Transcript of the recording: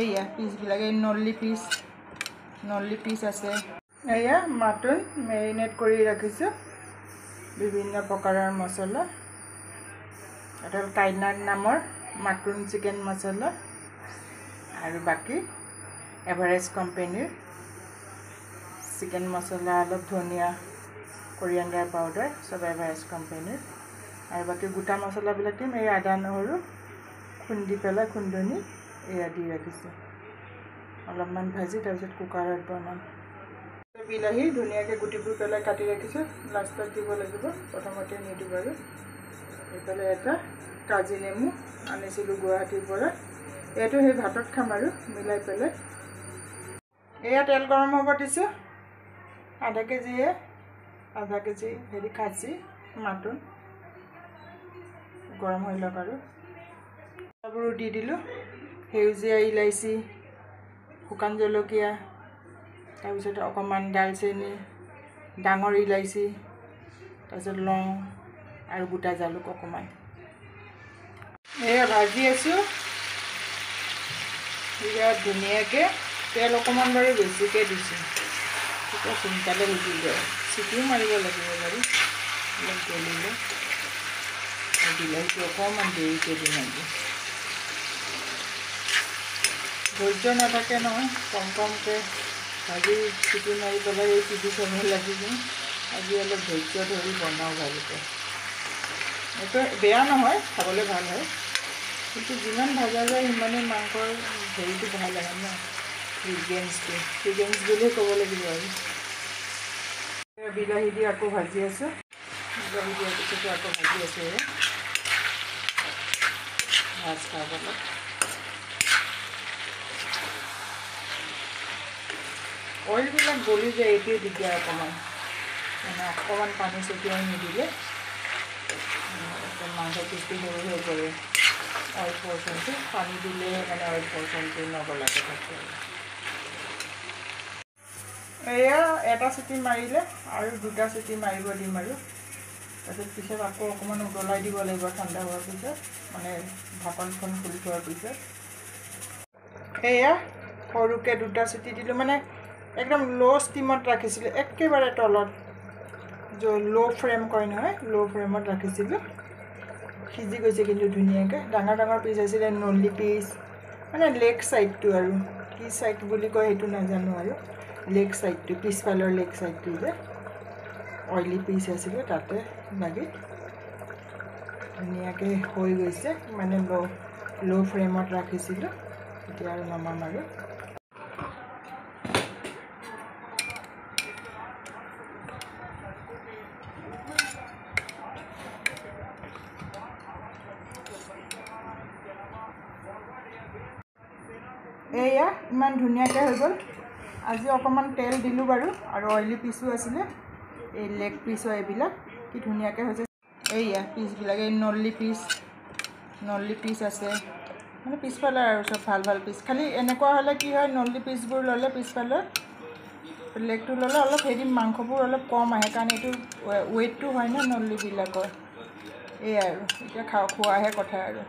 এইয়া পিচবিলাকে নল্লি পিচ আছে। এইয়া মাটন মেৰিনেট কৰি ৰাখিছোঁ বিভিন্ন প্ৰকাৰৰ মছলা। এটা কাইনাৰ নামৰ মাটন চিকেন মছলা আৰু বাকী এভাৰেষ্ট কোম্পানীৰ চিকেন মছলা, অলপ ধনিয়া, কৰিয়েণ্ডাৰ পাউডাৰ, চব এভাৰেষ্ট কোম্পানীৰ। আৰু বাকী গোটা মছলাবিলাক দিম। এই আদা নহৰু খুন্দি পেলাই খুন্দনি এয়া দি ৰাখিছোঁ। অলপমান ভাজি তাৰপিছত কুকাৰত বনাম। বিলাহী ধুনীয়াকৈ গুটিবোৰ পেলাই কাটি ৰাখিছোঁ, লাষ্টত দিব লাগিব, প্ৰথমতে নিদিওঁ বাৰু। এইফালে এটা কাজি নেমু আনিছিলোঁ গুৱাহাটীৰ পৰা, এইটো সেই ভাতত খাম আৰু মিলাই পেলাই। এয়া তেল গৰম হ'ব দিছোঁ, আধা কেজি হেৰি খাচী মাটন গৰম হৈ লওক আৰু মছলাবোৰো দি দিলোঁ। সেউজীয়া ইলাচি, শুকান জলকীয়া, তাৰপিছত অকণমান দালচেনি, ডাঙৰ ইলাচি, তাৰপিছত লং আৰু গোটা জালুক অকণমান। এয়া ভাজি আছোঁ বিৰাট ধুনীয়াকৈ। তেল অকণমান বাৰু বেছিকৈ দিছোঁ, তেতিয়া সোনকালে সিজি যায়। চিটিও মাৰিব লাগিব বাৰু, অলপ গলিলে। বিলাহীটো অকণমান দেৰিকৈ দিম আজি। ধৈৰ্য নাথাকে নহয়, কমকৈ ভাজি চিটি মাৰি পেলাই এই টিভি চাব লাগিব। আজি অলপ ধৈৰ্য ধৰি বনাওঁ ভালকৈ। এইটো বেয়া নহয়, খাবলৈ ভাল হয়, কিন্তু যিমান ভাজা যায় সিমানেই মাংসৰ হেৰিটো ভাল আহে ন, ফ্ৰিগেন্স বুলিয়ে ক'ব লাগিব আৰু। বিলাহী দি আকৌ ভাজি আছোঁ, বিলাহী দিয়াৰ পিছতো আকৌ ভাজি আছোঁ। ভাজ খাবলৈ অইলবিলাক গলি যায়, এইটোৱে দিগদাৰ অকণমান। মানে অকণমান পানী ছটিয়াই নিদিলে মাংস পিচটো সৰু হৈ পৰে। অইল পৰ্চনটো পানী দিলে মানে অইল পৰ্চনটো নগলাকে থাকে। এয়া এটা চিটি মাৰিলে আৰু দুটা চিটি মাৰিব দিম আৰু পিছত আকৌ অকণমান উতলাই দিব লাগিব ঠাণ্ডা হোৱাৰ পিছত, মানে ঢাকনখন খুলি থোৱাৰ পিছত। এয়া সৰুকৈ দুটা চিটি দিলোঁ, মানে একদম ল' ষ্টিমত ৰাখিছিলোঁ, একেবাৰে তলত, ল' ফ্লেম কয় নহয়, ল' ফ্লেমত ৰাখিছিলোঁ। সিজি গৈছে কিন্তু ধুনীয়াকৈ। ডাঙৰ পিচ আছিলে, নল্লি পিচ, মানে লেগ ছাইডটো আৰু কি ছাইড বুলি কয় সেইটো নাজানো আৰু, লেগ ছাইডটো, পিছফালৰ লেগ ছাইডটো যে অইলি পিচ আছিলে, তাতে লাগি ধুনীয়াকৈ হৈ গৈছে। মানে ল' ফ্লেমত ৰাখিছিলোঁ, এতিয়া আৰু নমাম আৰু। এয়া ইমান ধুনীয়াকৈ হৈ গ'ল। আজি অকণমান তেল দিলোঁ বাৰু, আৰু অইলি পিচো আছিলে, এই লেগ পিচো এইবিলাক কি ধুনীয়াকৈ হৈছে। এইয়া পিচবিলাক এই নল্লি পিচ আছে, মানে পিছফালে আৰু চব ভাল পিচ। খালি এনেকুৱা হ'লে কি হয়, নল্লি পিচবোৰ ল'লে পিছফালৰ লেগটো ল'লে অলপ হেৰি মাংসবোৰ অলপ কম আহে, কাৰণ এইটো ৱেইটটো হয় ন নল্লিবিলাকৰ। এয়াই আৰু এতিয়া খোৱাহে কথা আৰু।